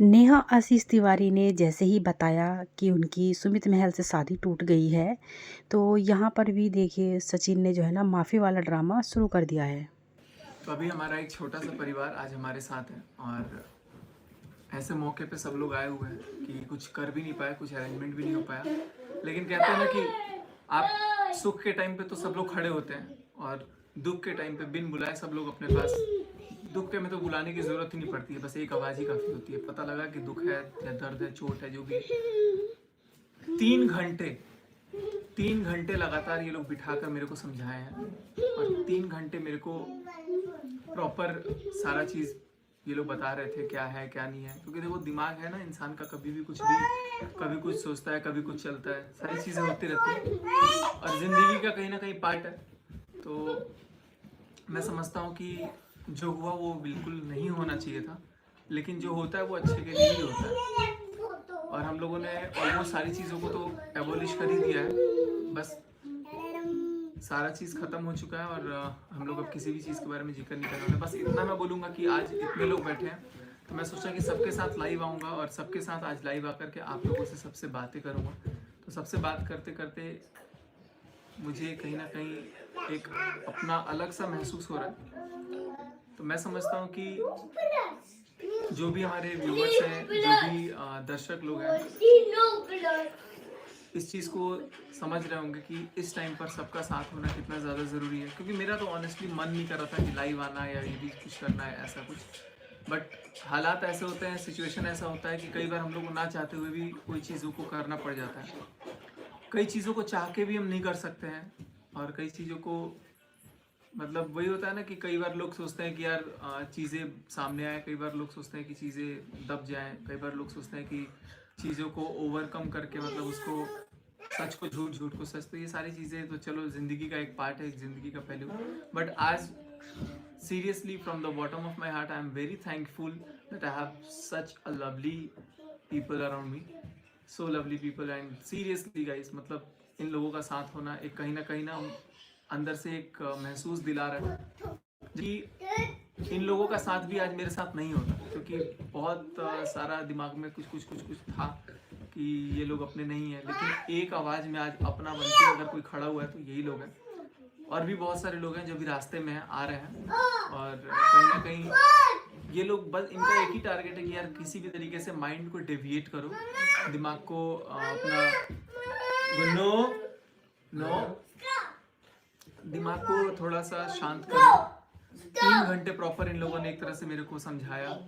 नेहा आशीष तिवारी ने जैसे ही बताया कि उनकी सुमित महल से शादी टूट गई है, तो यहाँ पर भी देखिए सचिन ने जो है ना माफ़ी वाला ड्रामा शुरू कर दिया है। तो अभी हमारा एक छोटा सा परिवार आज हमारे साथ है और ऐसे मौके पे सब लोग आए हुए हैं कि कुछ कर भी नहीं पाए, कुछ अरेंजमेंट भी नहीं हो पाया। लेकिन कहते हैं ना कि आप सुख के टाइम पे तो सब लोग खड़े होते हैं और दुख के टाइम पे बिन बुलाए सब लोग अपने पास। दुख के में तो बुलाने की जरूरत ही नहीं पड़ती है, बस एक आवाज़ ही काफ़ी होती है। पता लगा कि दुख है या दर्द है, चोट है, जो भी है। 3 घंटे लगातार ये लोग बिठा कर मेरे को समझाए हैं और 3 घंटे मेरे को प्रॉपर सारा चीज़ ये लोग बता रहे थे क्या है क्या नहीं है। क्योंकि देखो दिमाग है ना इंसान का, कभी भी कुछ भी, कभी कुछ सोचता है, कभी कुछ चलता है, सारी चीज़ें होती रहती हैं और ज़िंदगी का कहीं ना कहीं पार्ट है। तो मैं समझता हूँ कि जो हुआ वो बिल्कुल नहीं होना चाहिए था, लेकिन जो होता है वो अच्छे के लिए ही होता है। और हम लोगों ने ऑलमोस्ट सारी चीज़ों को तो एबॉलिश कर ही दिया है, बस सारा चीज़ ख़त्म हो चुका है और हम लोग अब किसी भी चीज़ के बारे में जिक्र नहीं कर रहे हैं। बस इतना मैं बोलूँगा कि आज इतने लोग बैठे हैं तो मैं सोचा कि सबके साथ लाइव आऊँगा और सबके साथ आज लाइव आकर के आप लोगों से सबसे बातें करूँगा। तो सबसे बात करते करते मुझे कहीं ना कहीं एक अपना अलग सा महसूस हो रहा है। तो मैं समझता हूँ कि जो भी हमारे व्यूवर्स हैं, जो भी दर्शक लोग हैं, इस चीज़ को समझ रहे होंगे कि इस टाइम पर सबका साथ होना कितना ज़्यादा ज़रूरी है। क्योंकि मेरा तो ऑनेस्टली मन नहीं कर रहा था कि लाइव आना या ये भी कुछ करना है ऐसा कुछ, बट हालात ऐसे होते हैं, सिचुएशन ऐसा होता है कि कई बार हम लोग को ना चाहते हुए भी कोई चीज़ों को करना पड़ जाता है। कई चीज़ों को चाह के भी हम नहीं कर सकते हैं और कई चीज़ों को मतलब वही होता है ना कि कई बार लोग सोचते हैं कि यार चीज़ें सामने आए, कई बार लोग सोचते हैं कि चीज़ें दब जाएं, कई बार लोग सोचते हैं कि चीज़ों को ओवरकम करके मतलब उसको सच को झूठ, झूठ को सच। तो ये सारी चीज़ें तो चलो ज़िंदगी का एक पार्ट है, एक ज़िंदगी का पहलू। बट आज seriously from the bottom of my heart I am very thankful that I have such a lovely people around me, so lovely people। and seriously guys, मतलब इन लोगों का साथ होना एक कहीं ना अंदर से एक महसूस दिला रहा है कि इन लोगों का साथ भी आज मेरे साथ नहीं होता। क्योंकि बहुत सारा दिमाग में कुछ था कि ये लोग अपने नहीं है, लेकिन एक आवाज़ में आज अपना बन के अगर कोई खड़ा हुआ है तो यही लोग हैं। और भी बहुत सारे लोग हैं जो भी रास्ते में आ रहे हैं और कहीं ना कहीं ये लोग बस इनका एक ही टारगेट है कि यार किसी भी तरीके से माइंड को डेविएट करो, दिमाग को अपना नो नो दिमाग को थोड़ा सा शांत करो। 3 घंटे प्रॉपर इन लोगों ने एक तरह से मेरे को समझाया,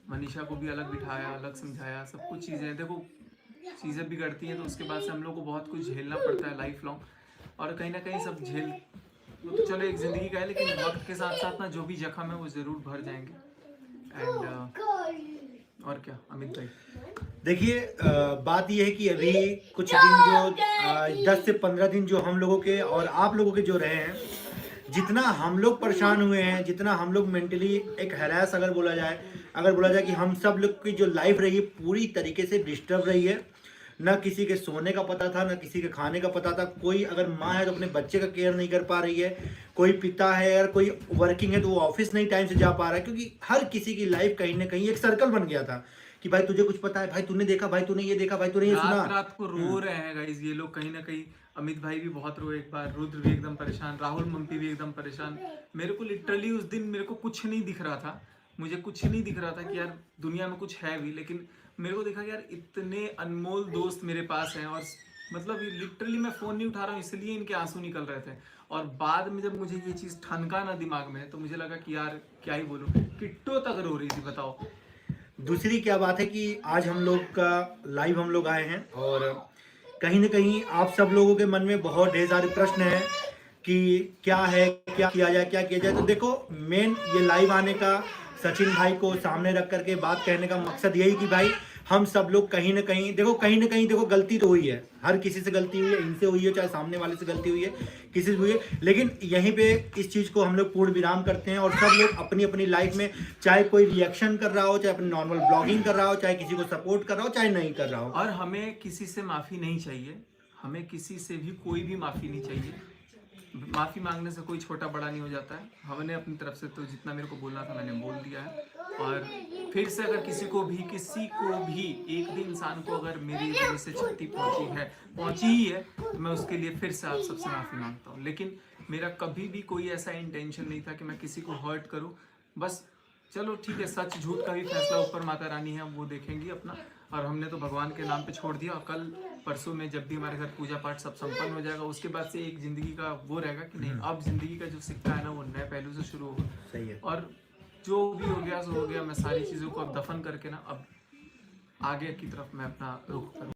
मनीषा को भी अलग बिठाया, अलग समझाया, सब कुछ चीज़ें। देखो चीज़ें बिगड़ती हैं तो उसके बाद से हम लोग को बहुत कुछ झेलना पड़ता है लाइफ लॉन्ग, और कहीं ना कहीं सब झेल वो तो चलो एक ज़िंदगी का है, लेकिन वक्त के साथ साथ ना जो भी जख्म है वो ज़रूर भर जाएंगे। एंड और क्या अमित भाई, देखिए बात यह है कि अभी कुछ दिन जो 10 से 15 दिन जो हम लोगों के और आप लोगों के जो रहे हैं, जितना हम लोग परेशान हुए हैं, जितना हम लोग मेंटली एक हैरास अगर बोला जाए कि हम सब लोग की जो लाइफ रही है पूरी तरीके से डिस्टर्ब रही है। ना किसी के सोने का पता था, ना किसी के खाने का पता था। कोई अगर माँ है तो अपने बच्चे का केयर नहीं कर पा रही है, कोई पिता है अगर कोई वर्किंग है तो वो ऑफिस नहीं टाइम से जा पा रहा है। क्योंकि हर किसी की लाइफ कहीं ना कहीं एक सर्कल बन गया था कि भाई तुझे कुछ पता है, भाई तूने देखा, भाई तूने ये देखा, भाई तूने ये सुना। रात को रो रहे हैं गाइस ये लोग कहीं ना कहीं। अमित भाई भी बहुत रोए एक बार, रुद्र भी एकदम परेशान, राहुल मम्पी भी एकदम परेशान। मेरे को लिटरली उस दिन मेरे को कुछ नहीं दिख रहा था, मुझे कुछ नहीं दिख रहा था कि यार दुनिया में कुछ है भी, लेकिन मेरे को देखा कि यार इतने अनमोल दोस्त मेरे पास हैं और मतलब लिटरली मैं फ़ोन नहीं उठा रहा हूँ इसलिए इनके आंसू निकल रहे थे। और बाद में जब मुझे ये चीज़ ठनका ना दिमाग में तो मुझे लगा कि यार क्या ही बोलूँ, किट्टो तक रो रही थी, बताओ। दूसरी क्या बात है कि आज हम लोग का लाइव हम लोग आए हैं और कहीं ना कहीं आप सब लोगों के मन में बहुत ढेर सारे प्रश्न हैं कि क्या है, क्या किया जाए, क्या किया जाए। तो देखो मेन ये लाइव आने का, सचिन भाई को सामने रख करके बात कहने का मकसद यही कि भाई हम सब लोग कहीं ना कहीं देखो गलती तो हुई है, हर किसी से गलती हुई है, इनसे हुई है, चाहे सामने वाले से गलती हुई है, किसी से हुई है। लेकिन यहीं पे इस चीज़ को हम लोग पूर्ण विराम करते हैं और सब लोग अपनी अपनी लाइफ में, चाहे कोई रिएक्शन कर रहा हो, चाहे अपनी नॉर्मल ब्लॉगिंग कर रहा हो, चाहे किसी को सपोर्ट कर रहा हो, चाहे नहीं कर रहा हो। और हमें किसी से माफ़ी नहीं चाहिए, हमें किसी से भी कोई भी माफ़ी नहीं चाहिए। माफ़ी मांगने से कोई छोटा बड़ा नहीं हो जाता है। हमने अपनी तरफ से तो जितना मेरे को बोलना था मैंने बोल दिया है। और फिर से अगर किसी को भी एक भी इंसान को अगर मेरी वजह से क्षति पहुंची ही है, तो मैं उसके लिए फिर से आप सबसे माफ़ी मांगता हूँ। लेकिन मेरा कभी भी कोई ऐसा इंटेंशन नहीं था कि मैं किसी को हर्ट करूँ। बस चलो ठीक है, सच झूठ का भी फैसला ऊपर माता रानी है, वो देखेंगी अपना। और हमने तो भगवान के नाम पे छोड़ दिया, और कल परसों में जब भी हमारे घर पूजा पाठ सब संपन्न हो जाएगा, उसके बाद से एक जिंदगी का वो रहेगा कि नहीं, अब जिंदगी का जो सिक्का है ना वो नए पहलू से शुरू होगा। सही है। और जो भी हो गया सो हो गया। मैं सारी चीज़ों को अब दफन करके ना अब आगे की तरफ मैं अपना रुख करूँ।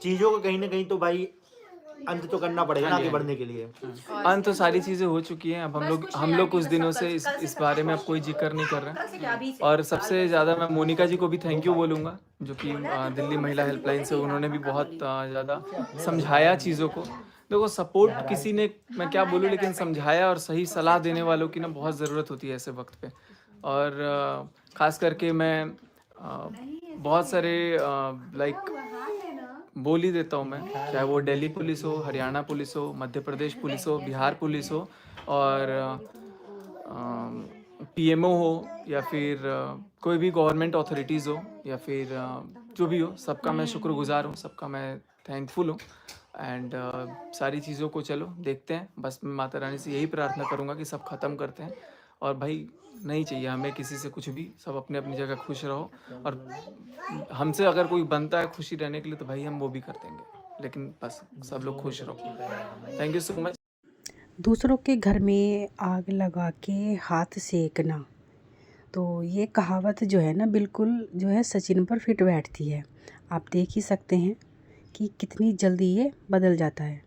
चीज़ों को कहीं ना कहीं तो भाई अंत तो करना पड़ेगा ना हाँ जी, आगे हाँ जी। बढ़ने के लिए। अंत तो सारी चीज़ें हो चुकी हैं। अब हम लोग कुछ दिनों से इस बारे में अब कोई जिक्र नहीं कर रहे हैं। और सबसे ज़्यादा मैं मोनिका जी को भी थैंक यू बोलूँगा, जो कि दिल्ली महिला हेल्पलाइन से उन्होंने भी बहुत ज़्यादा समझाया चीज़ों को। देखो सपोर्ट किसी ने, मैं क्या बोलूँ, लेकिन समझाया और सही सलाह देने वालों की ना बहुत ज़रूरत होती है ऐसे वक़्त पे। और ख़ास करके मैं बहुत सारे लाइक बोल ही देता हूँ मैं, चाहे वो दिल्ली पुलिस हो, हरियाणा पुलिस हो, मध्य प्रदेश पुलिस हो, बिहार पुलिस हो, और पीएमओ हो, या फिर कोई भी गवर्नमेंट अथॉरिटीज़ हो, या फिर जो भी हो, सबका मैं शुक्रगुजार हूँ, सबका मैं थैंकफुल हूँ। एंड सारी चीज़ों को चलो देखते हैं। बस मैं माता रानी से यही प्रार्थना करूँगा कि सब ख़त्म करते हैं। और भाई नहीं चाहिए हमें किसी से कुछ भी, सब अपने अपनी जगह खुश रहो। और हमसे अगर कोई बनता है खुशी रहने के लिए तो भाई हम वो भी कर देंगे, लेकिन बस सब लोग खुश रहो। Thank you so much. दूसरों के घर में आग लगा के हाथ सेकना, तो ये कहावत जो है ना बिल्कुल जो है सचिन पर फिट बैठती है। आप देख ही सकते हैं कि कितनी जल्दी ये बदल जाता है।